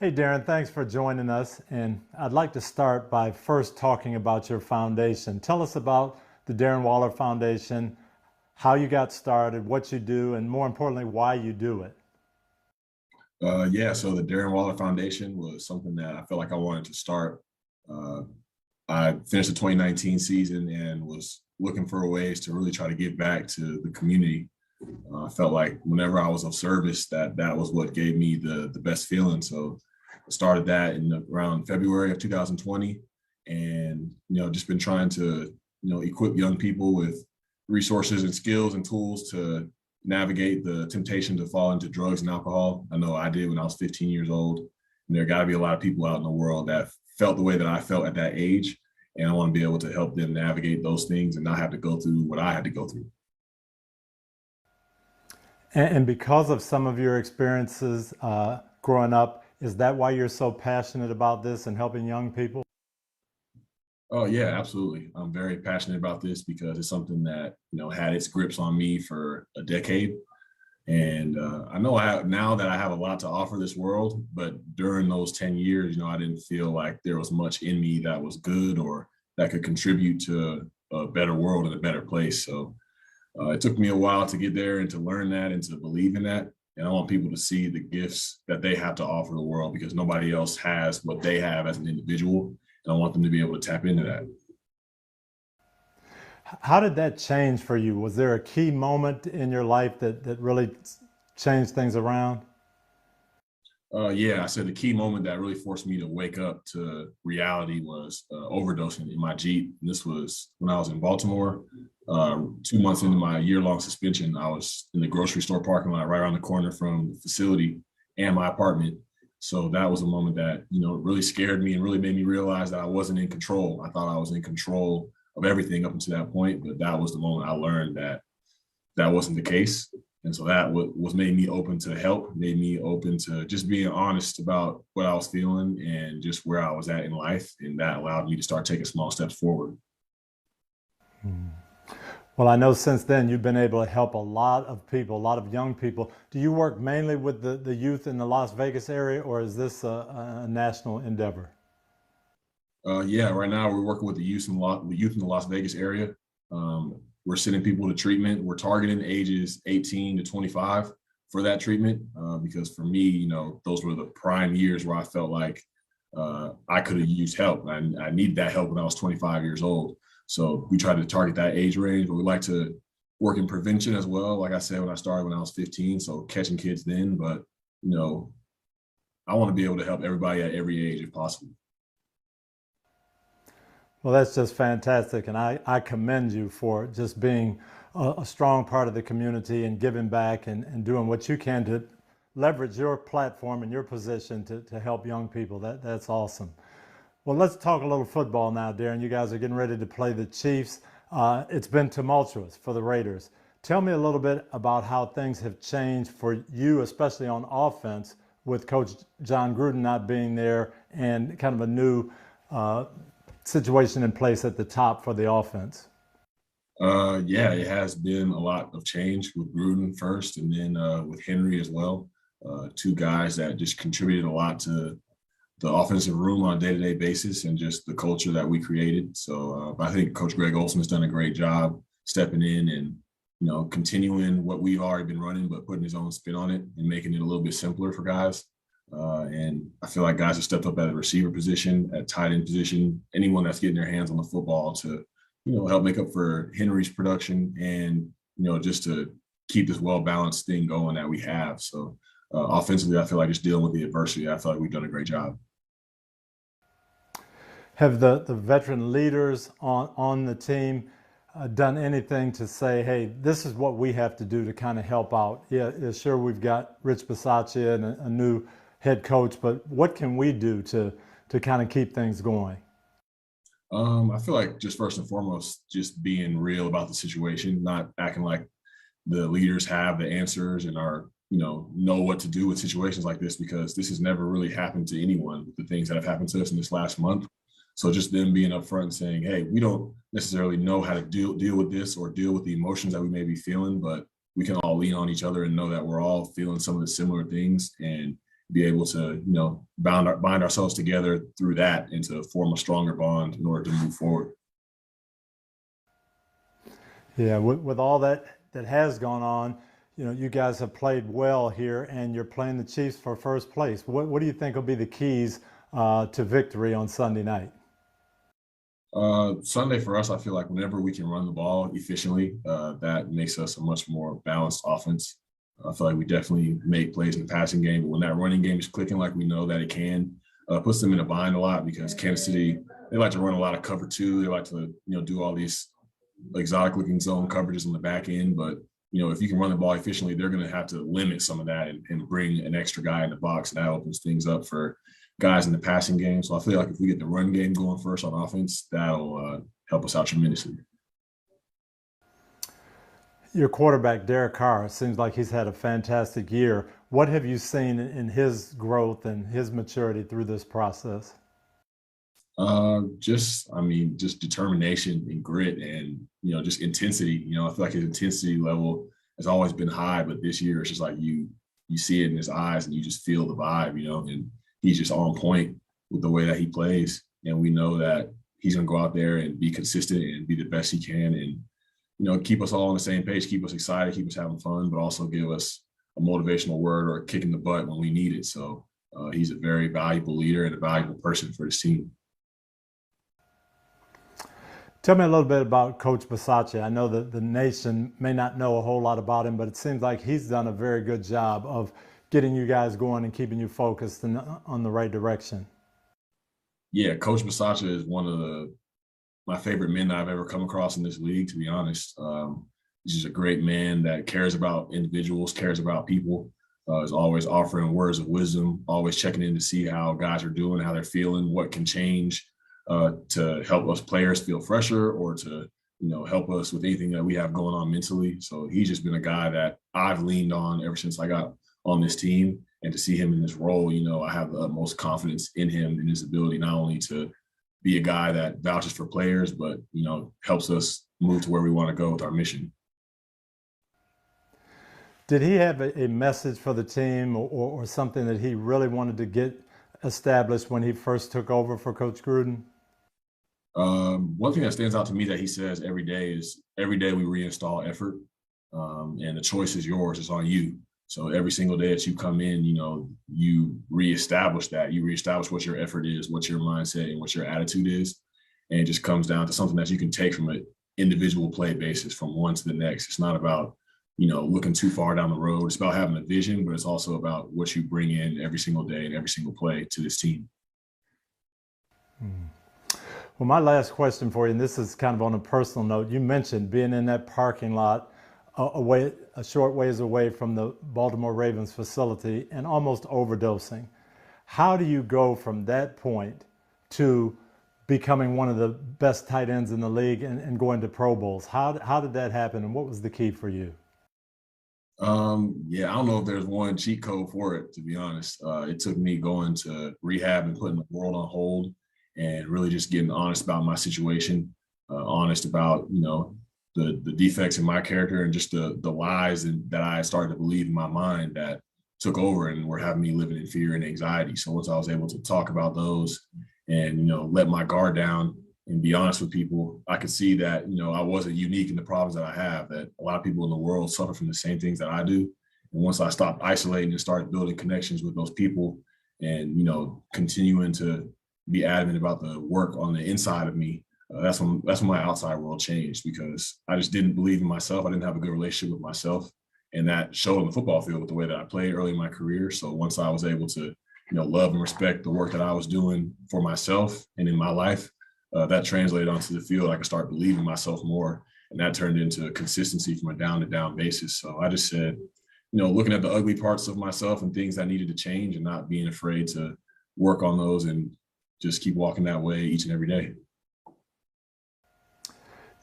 Hey Darren, thanks for joining us. And I'd like to start by first talking about your foundation. Tell us about the Darren Waller Foundation, how you got started, what you do, and more importantly, why you do it. So the Darren Waller Foundation was something that I felt like I wanted to start. Uh, I finished the 2019 season and was looking for ways to really try to give back to the community. I felt like whenever I was of service, that was what gave me the best feeling. So I started that in around February of 2020, and just been trying to equip young people with resources and skills and tools to navigate the temptation to fall into drugs and alcohol. I know I did when I was 15 years old, and there got to be a lot of people out in the world that felt the way that I felt at that age, and I want to be able to help them navigate those things and not have to go through what I had to go through. And because of some of your experiences growing up, is that why you're so passionate about this and helping young people? Oh yeah, absolutely. I'm very passionate about this because it's something that had its grips on me for a decade, and I know I have now that I have a lot to offer this world. But during those 10 years, I didn't feel like there was much in me that was good or that could contribute to a better world and a better place. So it took me a while to get there and to learn that and to believe in that. And I want people to see the gifts that they have to offer the world because nobody else has what they have as an individual. And I want them to be able to tap into that. How did that change for you? Was there a key moment in your life that really changed things around? I said the key moment that really forced me to wake up to reality was overdosing in my Jeep. And this was when I was in Baltimore. 2 months into my year-long suspension, I was in the grocery store parking lot right around the corner from the facility and my apartment. So that was a moment that really scared me and really made me realize that I wasn't in control. I thought I was in control of everything up until that point, but that was the moment I learned that that wasn't the case. And so that was made me open to help, made me open to just being honest about what I was feeling and just where I was at in life. And that allowed me to start taking small steps forward. Well, I know since then you've been able to help a lot of people, a lot of young people. Do you work mainly with the youth in the Las Vegas area, or is this a national endeavor? Right now we're working with the youth in the Las Vegas area. We're sending people to treatment. We're targeting ages 18 to 25 for that treatment because for me, those were the prime years where I felt like I could have used help. I needed that help when I was 25 years old. So we try to target that age range, but we like to work in prevention as well. Like I said, when I started when I was 15, so catching kids then, but I want to be able to help everybody at every age if possible. Well, that's just fantastic. And I commend you for just being a strong part of the community and giving back and doing what you can to leverage your platform and your position to help young people. That's awesome. Well, let's talk a little football now, Darren. You guys are getting ready to play the Chiefs. It's been tumultuous for the Raiders. Tell me a little bit about how things have changed for you, especially on offense, with Coach John Gruden not being there and kind of a new situation in place at the top for the offense. It has been a lot of change with Gruden first, and then with Henry as well. Two guys that just contributed a lot to the offensive room on a day-to-day basis and just the culture that we created. So I think Coach Greg Olson has done a great job stepping in and continuing what we've already been running, but putting his own spin on it and making it a little bit simpler for guys. And I feel like guys have stepped up at the receiver position, at tight end position, anyone that's getting their hands on the football to, help make up for Henry's production and, just to keep this well-balanced thing going that we have. So offensively, I feel like just dealing with the adversity, I feel like we've done a great job. Have the veteran leaders on the team done anything to say, hey, this is what we have to do to kind of help out? Yeah, sure, we've got Rich Bisaccia and a new head coach, but what can we do to kind of keep things going? I feel like just first and foremost, just being real about the situation, not acting like the leaders have the answers and are, know what to do with situations like this, because this has never really happened to anyone, the things that have happened to us in this last month. So just them being upfront and saying, hey, we don't necessarily know how to deal with this or deal with the emotions that we may be feeling, but we can all lean on each other and know that we're all feeling some of the similar things. And be able to, bind ourselves together through that and to form a stronger bond in order to move forward. Yeah, with all that has gone on, you guys have played well here, and you're playing the Chiefs for first place. What do you think will be the keys to victory on Sunday night? Sunday for us, I feel like whenever we can run the ball efficiently, that makes us a much more balanced offense. I feel like we definitely make plays in the passing game, but when that running game is clicking like we know that it can, puts them in a bind a lot because Kansas City, they like to run a lot of cover two. They like to, do all these exotic looking zone coverages on the back end. But, if you can run the ball efficiently, they're going to have to limit some of that and bring an extra guy in the box. And that opens things up for guys in the passing game. So I feel like if we get the run game going first on offense, that'll help us out tremendously. Your quarterback, Derek Carr, seems like he's had a fantastic year. What have you seen in his growth and his maturity through this process? Just determination and grit and, just intensity. I feel like his intensity level has always been high, but this year it's just like you see it in his eyes and you just feel the vibe, and he's just on point with the way that he plays. And we know that he's going to go out there and be consistent and be the best he can and, keep us all on the same page, keep us excited, keep us having fun, but also give us a motivational word or a kick in the butt when we need it. So he's a very valuable leader and a valuable person for his team. Tell me a little bit about Coach Bisaccia. I know that the nation may not know a whole lot about him, but it seems like he's done a very good job of getting you guys going and keeping you focused and on the right direction. Yeah, Coach Bisaccia is one of my favorite men that I've ever come across in this league, to be honest. He's just a great man that cares about individuals, cares about people, is always offering words of wisdom, always checking in to see how guys are doing, how they're feeling, what can change to help us players feel fresher or to, help us with anything that we have going on mentally. So he's just been a guy that I've leaned on ever since I got on this team. And to see him in this role, I have the utmost confidence in him and his ability not only to be a guy that vouches for players, but, helps us move to where we want to go with our mission. Did he have a message for the team or something that he really wanted to get established when he first took over for Coach Gruden? One thing that stands out to me that he says every day is every day we reinstall effort, and the choice is yours. It's on you. So every single day that you come in, you reestablish that. You reestablish what your effort is, what your mindset and what your attitude is. And it just comes down to something that you can take from an individual play basis from one to the next. It's not about, looking too far down the road. It's about having a vision, but it's also about what you bring in every single day and every single play to this team. Well, my last question for you, and this is kind of on a personal note, you mentioned being in that parking lot a short ways away from the Baltimore Ravens facility and almost overdosing. How do you go from that point to becoming one of the best tight ends in the league and going to Pro Bowls? How did that happen, and what was the key for you? I don't know if there's one cheat code for it, to be honest. It took me going to rehab and putting the world on hold and really just getting honest about my situation, honest about, the defects in my character and just the lies that I started to believe in my mind that took over and were having me living in fear and anxiety. So once I was able to talk about those and, let my guard down and be honest with people, I could see that, I wasn't unique in the problems that I have, that a lot of people in the world suffer from the same things that I do. And once I stopped isolating and started building connections with those people and, continuing to be adamant about the work on the inside of me, that's when my outside world changed, because I just didn't believe in myself. I didn't have a good relationship with myself. And that showed on the football field with the way that I played early in my career. So once I was able to, love and respect the work that I was doing for myself and in my life, that translated onto the field. I could start believing myself more. And that turned into consistency from a down to down basis. So I just said, looking at the ugly parts of myself and things that needed to change and not being afraid to work on those and just keep walking that way each and every day.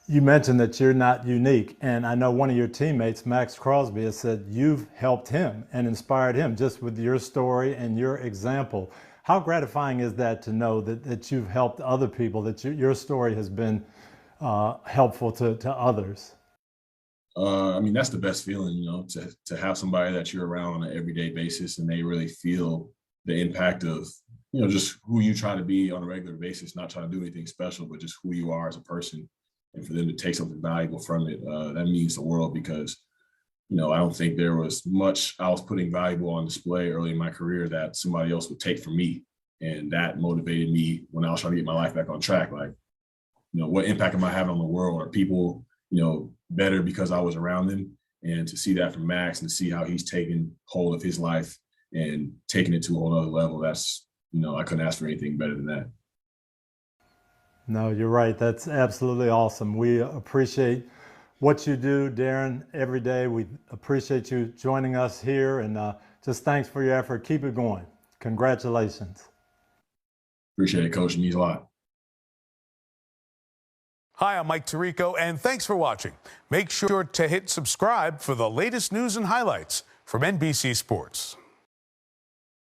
You mentioned that you're not unique, and I know one of your teammates, Max Crosby, has said you've helped him and inspired him just with your story and your example. How gratifying is that to know that you've helped other people, that your story has been helpful to others? I mean, that's the best feeling, you know, to have somebody that you're around on an everyday basis and they really feel the impact of, you know, just who you try to be on a regular basis, not trying to do anything special, but just who you are as a person. And for them to take something valuable from it, that means the world because, you know, I don't think there was much I was putting valuable on display early in my career that somebody else would take from me. And that motivated me when I was trying to get my life back on track. Like, you know, what impact am I having on the world? Are people, you know, better because I was around them? And to see that from Max and to see how he's taken hold of his life and taking it to a whole other level, that's, you know, I couldn't ask for anything better than that. No, you're right. That's absolutely awesome. We appreciate what you do, Darren, every day. We appreciate you joining us here, and just thanks for your effort. Keep it going. Congratulations. Appreciate it, Coach. It means a lot. Hi, I'm Mike Tirico, and thanks for watching. Make sure to hit subscribe for the latest news and highlights from NBC Sports.